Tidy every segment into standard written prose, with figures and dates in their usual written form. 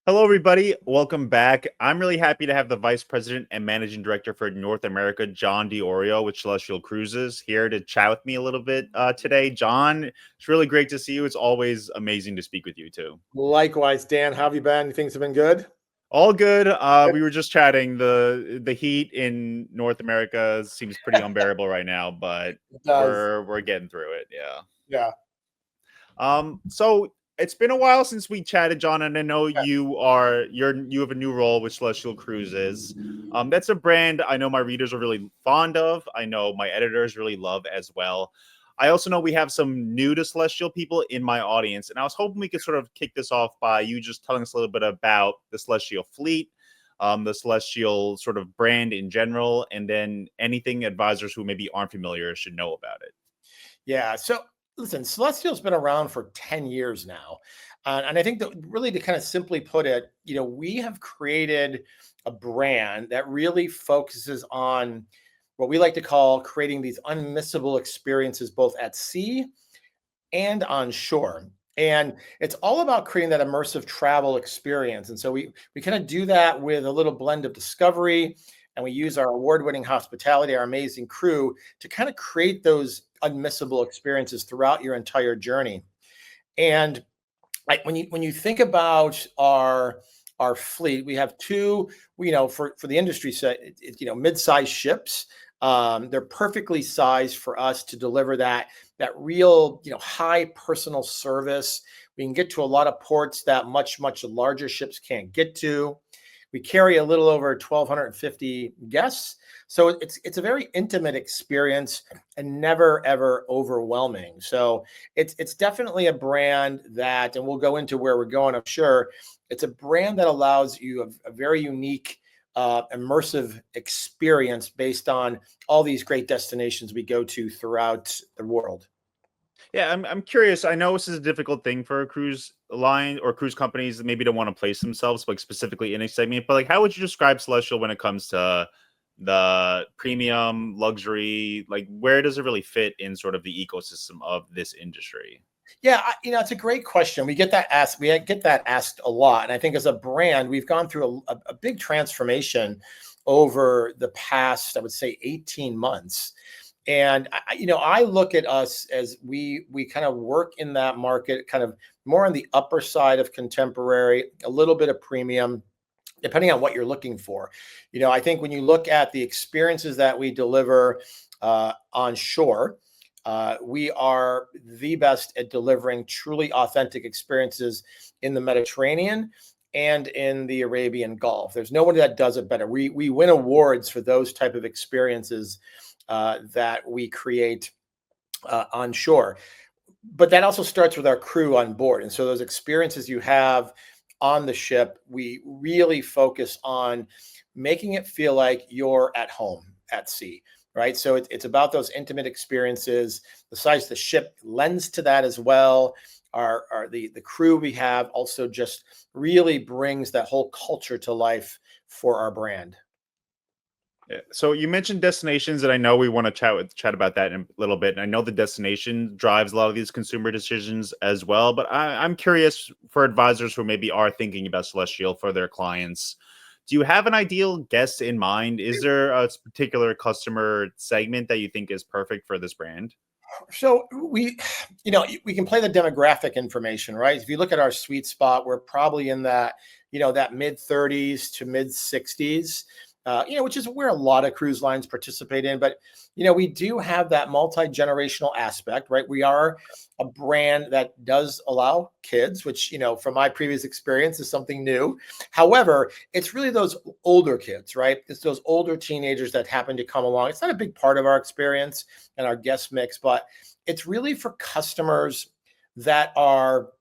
Hello, everybody. Welcome back. I'm really happy to have the Vice President and Managing Director for North America, John Diorio with Celestyal Cruises, here to chat with me a little bit today. John, it's really great to see you. It's always amazing to speak with you, too. Likewise, Dan. How have you been? Things have been good? All good. Good. We were just chatting. The heat in North America seems pretty unbearable right now, but It does. we're getting through it. Yeah. Yeah. So it's been a while since we chatted, John, and I know Yeah. you have a new role with Celestial Cruises. That's a brand I know my readers are really fond of. I know my editors really love as well. I also know we have some new to Celestial people in my audience, and I was hoping we could sort of kick this off by you just telling us a little bit about the Celestial fleet, the Celestial sort of brand in general, and then anything advisors who maybe aren't familiar should know about it. Yeah. So listen, Celestial's been around for 10 years now. And I think that really to kind of simply put it, we have created a brand that really focuses on what we like to call creating these unmissable experiences both at sea and on shore. And it's all about creating that immersive travel experience. And so we kind of do that with a little blend of discovery, and we use our award-winning hospitality, our amazing crew, to kind of create those unmissable experiences throughout your entire journey. And like when you think about our fleet, we have two, for the industry set, mid-sized ships. They're perfectly sized for us to deliver that real, high personal service. We can get to a lot of ports that much larger ships can't get to. We carry a little over 1,250 guests, so it's a very intimate experience and never ever overwhelming. So it's definitely a brand that, and we'll go into where we're going, I'm sure. It's a brand that allows you a very unique, immersive experience based on all these great destinations we go to throughout the world. Yeah, I'm curious. I know this is a difficult thing for a cruise line or cruise companies that maybe don't want to place themselves like specifically in a segment, but like how would you describe Celestial when it comes to the premium luxury? Like where does it really fit in sort of the ecosystem of this industry? Yeah, it's a great question. We get that asked a lot, and I think as a brand, we've gone through a big transformation over the past, I would say, 18 months. And I look at us as we kind of work in that market, kind of more on the upper side of contemporary, a little bit of premium, depending on what you're looking for. I think when you look at the experiences that we deliver on shore, we are the best at delivering truly authentic experiences in the Mediterranean and in the Arabian Gulf. There's nobody that does it better. We win awards for those type of experiences that we create on shore. But that also starts with our crew on board. And so those experiences you have on the ship, we really focus on making it feel like you're at home at sea, right? So it's about those intimate experiences. The size of the ship lends to that as well. The crew we have also just really brings that whole culture to life for our brand. Yeah. So you mentioned destinations, and I know we want to chat about that in a little bit. And I know the destination drives a lot of these consumer decisions as well. But I'm curious for advisors who maybe are thinking about Celestial for their clients. Do you have an ideal guest in mind? Is there a particular customer segment that you think is perfect for this brand? So we can play the demographic information, right? If you look at our sweet spot, we're probably in that mid 30s to mid 60s, which is where a lot of cruise lines participate in. But we do have that multi-generational aspect, right? We are a brand that does allow kids, which from my previous experience is something new. However, it's really those older kids, right? It's those older teenagers that happen to come along. It's not a big part of our experience and our guest mix, but it's really for customers that are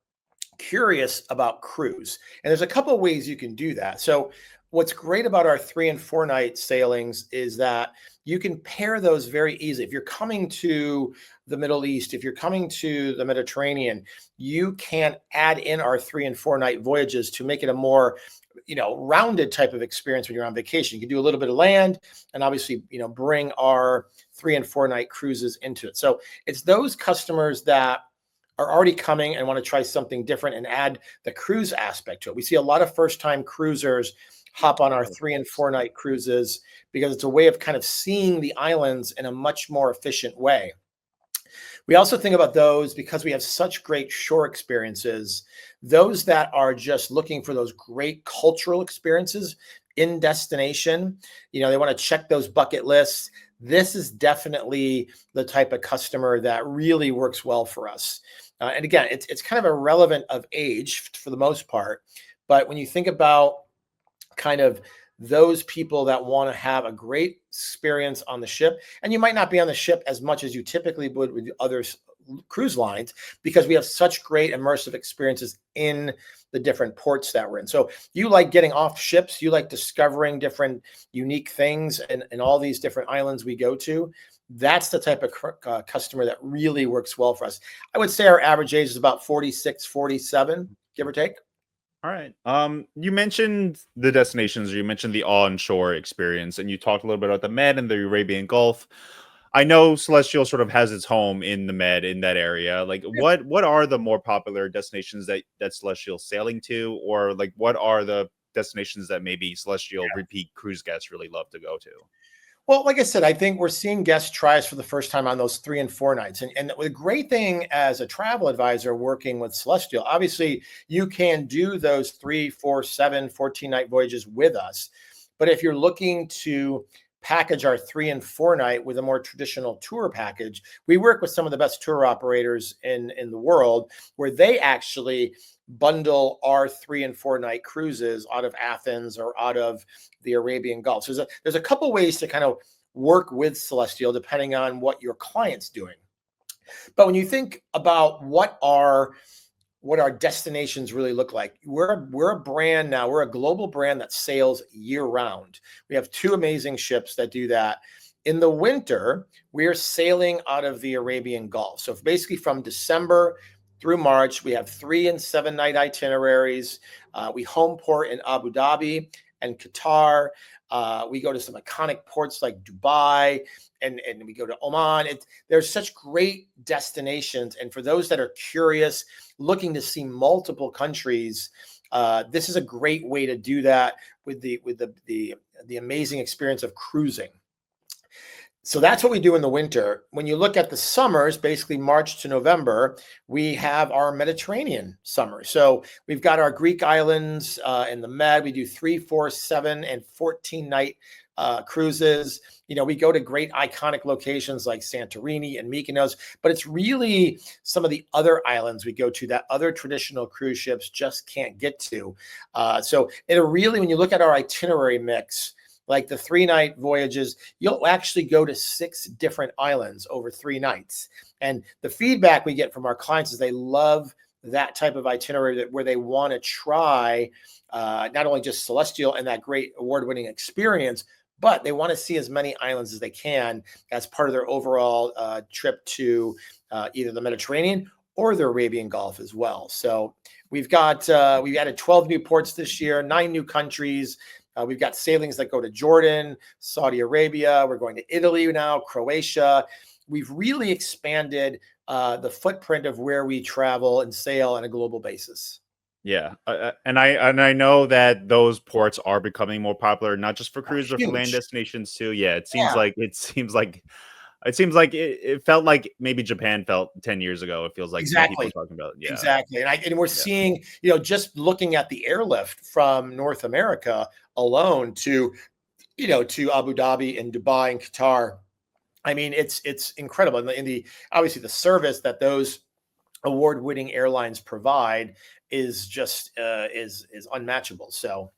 curious about cruise. And there's a couple of ways you can do that. So what's great about our 3 and 4 night sailings is that you can pair those very easily. If you're coming to the Middle East, if you're coming to the Mediterranean, you can add in our 3 and 4 night voyages to make it a more rounded type of experience when you're on vacation. You can do a little bit of land and obviously, bring our 3 and 4 night cruises into it. So it's those customers that are already coming and want to try something different and add the cruise aspect to it. We see a lot of first-time cruisers hop on our Oh, 3 and 4 night cruises because it's a way of kind of seeing the islands in a much more efficient way. We also think about those because we have such great shore experiences, those that are just looking for those great cultural experiences in destination. They want to check those bucket lists. This is definitely the type of customer that really works well for us. And again, it's kind of irrelevant of age for the most part. But when you think about kind of those people that want to have a great experience on the ship, and you might not be on the ship as much as you typically would with other cruise lines because we have such great immersive experiences in the different ports that we're in. So you like getting off ships, you like discovering different unique things and all these different islands we go to. That's the type of customer that really works well for us. I would say our average age is about 46, 47, give or take. all right. You mentioned the destinations, or you mentioned the onshore experience, and you talked a little bit about the Med and the Arabian Gulf. I know Celestial sort of has its home in the Med, in that area. Like, what are the more popular destinations that Celestial's sailing to, or like what are the destinations that maybe Celestial repeat cruise guests really love to go to? Well, like I said, I think we're seeing guests try us for the first time on those 3 and 4 nights. And the great thing as a travel advisor working with Celestial, obviously you can do those 3, 4, 7, 14-night voyages with us. But if you're looking to package our 3 and 4 night with a more traditional tour package, we work with some of the best tour operators in the world where they actually bundle our 3 and 4 night cruises out of Athens or out of the Arabian Gulf. So there's a couple ways to kind of work with Celestial depending on what your client's doing. But when you think about what our destinations really look like, we're a brand now. We're a global brand that sails year round. We have 2 amazing ships that do that. In the winter, we're sailing out of the Arabian Gulf. So basically from December through March, we have 3 and 7 night itineraries. We home port in Abu Dhabi and Qatar. We go to some iconic ports like Dubai, and we go to Oman. There's such great destinations. And for those that are curious, looking to see multiple countries, this is a great way to do that with the amazing experience of cruising. So that's what we do in the winter. When you look at the summers, basically March to November, we have our Mediterranean summer. So we've got our Greek islands in the Med. We do 3, 4, 7, and 14-night cruises. We go to great iconic locations like Santorini and Mykonos, but it's really some of the other islands we go to that other traditional cruise ships just can't get to. So it really, when you look at our itinerary mix, like the 3-night voyages, you'll actually go to 6 different islands over 3 nights. And the feedback we get from our clients is they love that type of itinerary where they want to try not only just Celestial and that great award-winning experience, but they want to see as many islands as they can as part of their overall trip to either the Mediterranean or the Arabian Gulf as well. So we've added 12 new ports this year, 9 new countries. We've got sailings that go to Jordan, Saudi Arabia. We're going to Italy now, Croatia. We've really expanded the footprint of where we travel and sail on a global basis. Yeah, and I know that those ports are becoming more popular, not just for cruise, but for land Huge. destinations too. Yeah, Yeah, it felt like maybe Japan felt 10 years ago. It feels like when people exactly. are talking about, yeah, Exactly. And we're yeah. seeing, just looking at the airlift from North America alone to, to Abu Dhabi and Dubai and Qatar. I mean, it's incredible. And the obviously the service that those award-winning airlines provide is just is unmatchable. So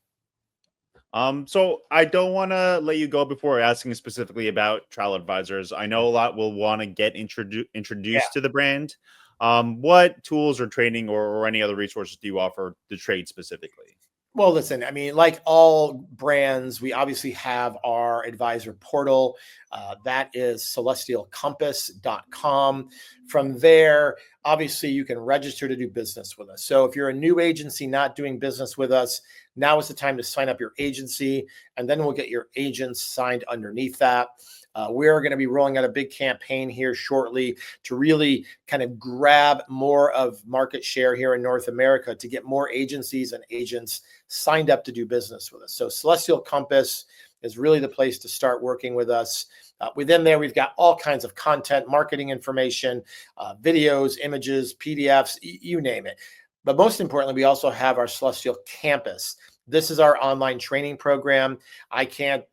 So I don't want to let you go before asking specifically about travel advisors. I know a lot will want to get yeah. introduced to the brand. What tools or training or any other resources do you offer the trade specifically? Well, listen, I mean, like all brands, we obviously have our advisor portal. That is celestialcompass.com. From there, obviously, you can register to do business with us. So if you're a new agency not doing business with us, now is the time to sign up your agency, and then we'll get your agents signed underneath that. We're going to be rolling out a big campaign here shortly to really kind of grab more of market share here in North America to get more agencies and agents signed up to do business with us. So Celestial Compass is really the place to start working with us. Within there, we've got all kinds of content, marketing information, videos, images, PDFs, you name it. But most importantly, we also have our Celestial Campus. This is our online training program. I can't,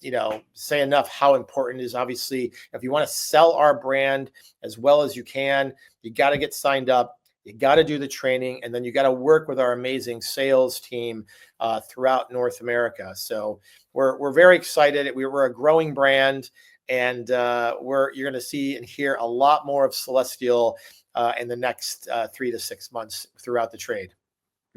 say enough how important it is. Obviously, if you want to sell our brand as well as you can, you got to get signed up. You got to do the training, and then you got to work with our amazing sales team throughout North America. So we're very excited. We're a growing brand, and you're going to see and hear a lot more of Celestial in the next 3 to 6 months throughout the trade.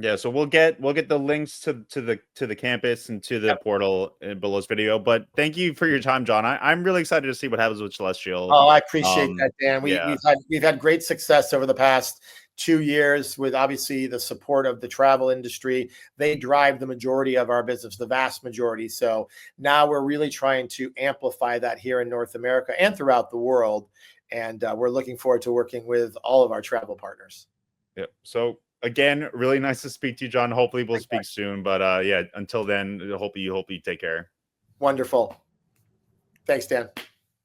Yeah, so we'll get the links to the campus and to the portal in below's video. But thank you for your time, John. I'm really excited to see what happens with Celestyal. Oh, I appreciate that, Dan. Yeah. We've had great success over the past 2 years with obviously the support of the travel industry. They drive the majority of our business, the vast majority. So now we're really trying to amplify that here in North America and throughout the world. And we're looking forward to working with all of our travel partners. Yeah. So again, really nice to speak to you, John. Hopefully we'll speak soon. But yeah, until then, hope you take care. Wonderful. Thanks, Dan.